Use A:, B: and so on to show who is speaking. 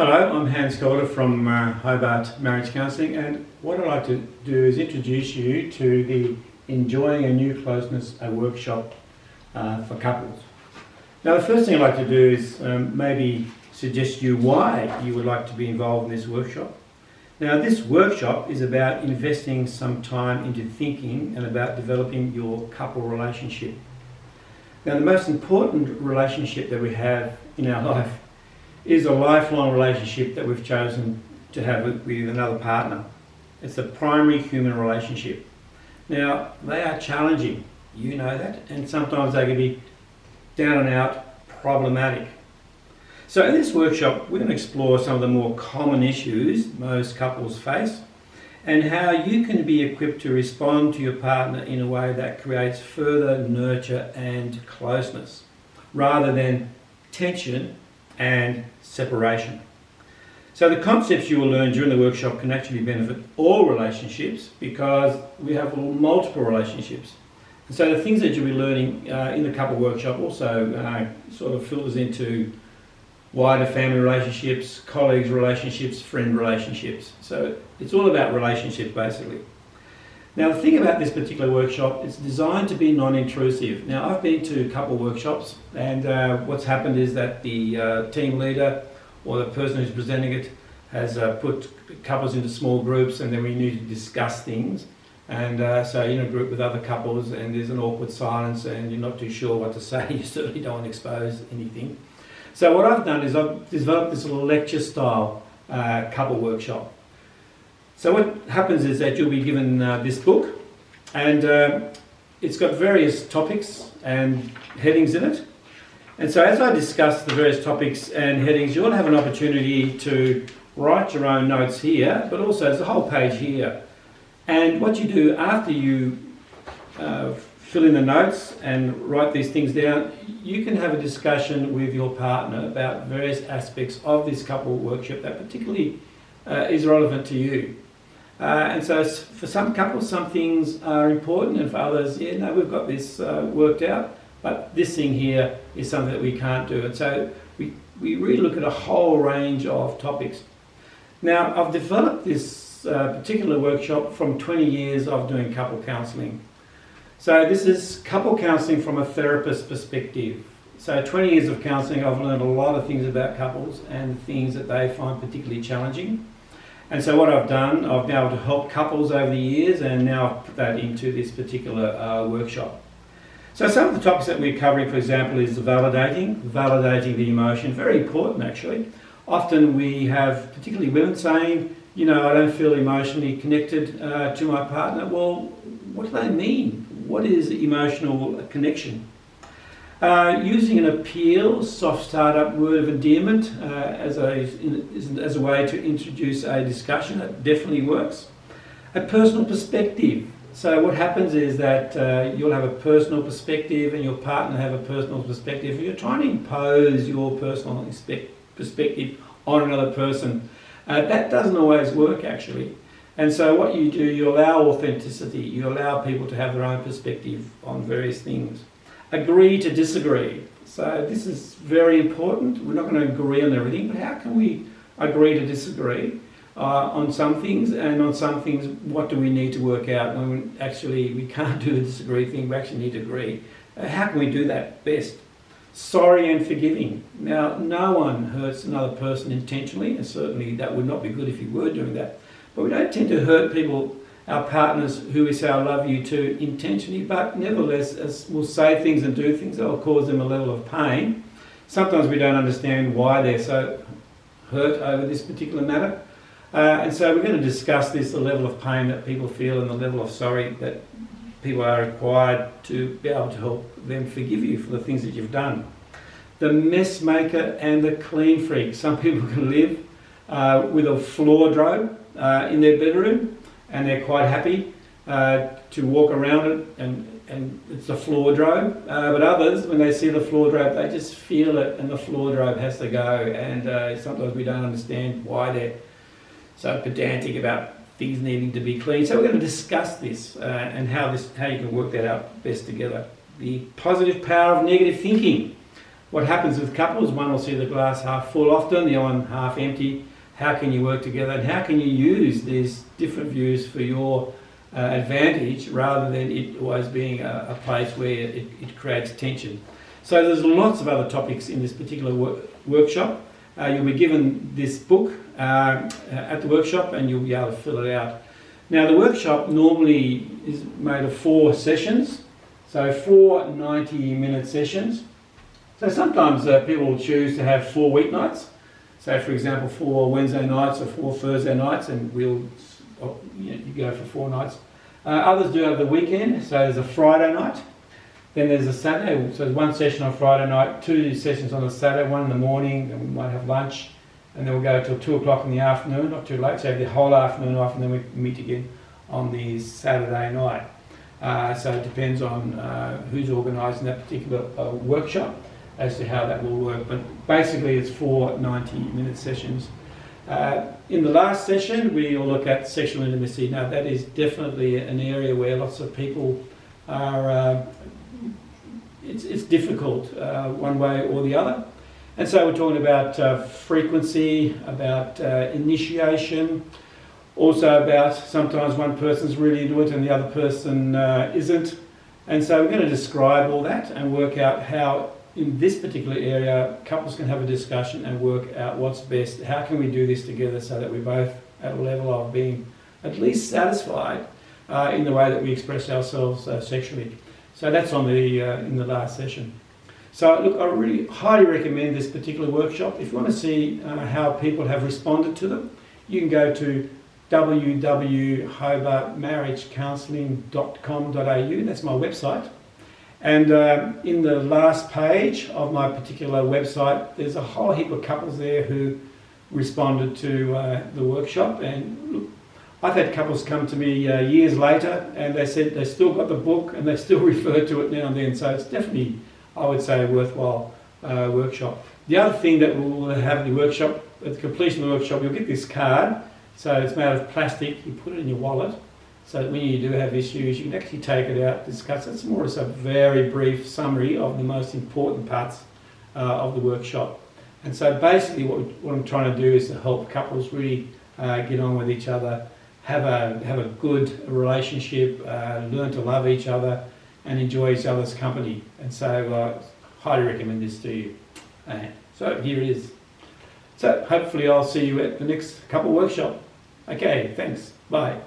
A: Hello, I'm Hans Calder from Hobart Marriage Counselling, and what I'd like to do is introduce you to the Enjoying a New Closeness, a workshop for couples. Now, the first thing I'd like to do is maybe suggest to you why you would like to be involved in this workshop. Now, this workshop is about investing some time into thinking and about developing your couple relationship. Now, the most important relationship that we have in our life is a lifelong relationship that we've chosen to have with another partner. It's a primary human relationship. Now, they are challenging, you know that, and sometimes they can be down and out problematic. So in this workshop, we're going to explore some of the more common issues most couples face and how you can be equipped to respond to your partner in a way that creates further nurture and closeness rather than tension and separation. So the concepts you will learn during the workshop can actually benefit all relationships because we have multiple relationships. And so the things that you'll be learning in the couple workshop also sort of filters into wider family relationships, colleagues relationships, friend relationships. So it's all about relationships basically. Now, the thing about this particular workshop, it's designed to be non-intrusive. Now, I've been to a couple of workshops, and what's happened is that the team leader or the person who's presenting it has put couples into small groups, and then we need to discuss things. And so you're in a group with other couples, and there's an awkward silence, and you're not too sure what to say. You certainly don't want to expose anything. So what I've done is I've developed this little lecture-style couple workshop. So what happens is that you'll be given this book, and it's got various topics and headings in it. And so as I discuss the various topics and headings, you'll have an opportunity to write your own notes here, but also there's a whole page here. And what you do after you fill in the notes and write these things down, you can have a discussion with your partner about various aspects of this couple workshop that particularly is relevant to you. And so for some couples, some things are important, and for others, we've got this worked out, but this thing here is something that we can't do. And so we really look at a whole range of topics. Now, I've developed this particular workshop from 20 years of doing couple counselling. So this is couple counselling from a therapist perspective. So 20 years of counselling, I've learned a lot of things about couples and things that they find particularly challenging. And so what I've done, I've been able to help couples over the years, and now I've put that into this particular workshop. So some of the topics that we're covering, for example, is validating the emotion. Very important, actually. Often we have, particularly women, saying, I don't feel emotionally connected to my partner. Well, what do they mean? What is emotional connection? Using an appeal, soft start-up word of endearment as a way to introduce a discussion, that definitely works. A personal perspective. So what happens is that you'll have a personal perspective and your partner have a personal perspective. You're trying to impose your personal perspective on another person. That doesn't always work, actually. And so what you do, you allow authenticity. You allow people to have their own perspective on various things. Agree to disagree. So this is very important. We're not going to agree on everything, but how can we agree to disagree on some things, and on some things, what do we need to work out when we can't do the disagree thing, we actually need to agree. How can we do that best? Sorry and forgiving. Now, no one hurts another person intentionally, and certainly that would not be good if you were doing that. But we don't tend to hurt people, our partners who we say I love you to, intentionally, but nevertheless, as we'll say things and do things that will cause them a level of pain. Sometimes we don't understand why they're so hurt over this particular matter. And so we're going to discuss this, the level of pain that people feel and the level of sorry that people are required to be able to help them forgive you for the things that you've done. The mess maker and the clean freak. Some people can live with a wardrobe in their bedroom, and they're quite happy to walk around it, and it's a wardrobe. But others, when they see the wardrobe, they just feel it, and the wardrobe has to go. And sometimes we don't understand why they're so pedantic about things needing to be clean. So we're going to discuss this and how you can work that out best together. The positive power of negative thinking. what happens with couples, one will see the glass half full often, the other one half empty. How can you work together, and how can you use these different views for your advantage rather than it always being a place where it creates tension. So there's lots of other topics in this particular workshop. You'll be given this book at the workshop and you'll be able to fill it out. Now the workshop normally is made of 4 sessions, so 4 90-minute sessions. So sometimes people will choose to have 4 weeknights, so for example 4 Wednesday nights or 4 Thursday nights, and you go for 4 nights. Others do have the weekend, so there's a Friday night, then there's a Saturday, so there's 1 session on Friday night, 2 sessions on the Saturday, 1 in the morning, then we might have lunch, and then we'll go till 2 o'clock in the afternoon, not too late, so have the whole afternoon off, and then we meet again on the Saturday night. So it depends on who's organising that particular workshop as to how that will work, but basically it's 4 90-minute sessions. In the last session we will look at sexual intimacy. Now that is definitely an area where lots of people are, it's difficult one way or the other. And so we're talking about frequency, about initiation, also about sometimes one person's really into it and the other person isn't. And so we're going to describe all that and work out how in this particular area couples can have a discussion and work out what's best. How can we do this together so that we're both at a level of being at least satisfied in the way that we express ourselves sexually. So that's on the in the last session. So look, I really highly recommend this particular workshop. If you want to see how people have responded to them, you can go to www.hobartmarriagecounselling.com.au. That's my website. And in the last page of my particular website, there's a whole heap of couples there who responded to the workshop. And look, I've had couples come to me years later and they said they still got the book and they still refer to it now and then. So it's definitely, I would say, a worthwhile workshop. The other thing that we'll have in the workshop, at the completion of the workshop, you'll get this card. So it's made of plastic, you put it in your wallet, so that when you do have issues, you can actually take it out, discuss it. It's more just a very brief summary of the most important parts of the workshop. And so basically what I'm trying to do is to help couples really get on with each other, have a good relationship, learn to love each other and enjoy each other's company. And so highly recommend this to you. So here it is. So hopefully I'll see you at the next couple workshop. Okay, thanks. Bye.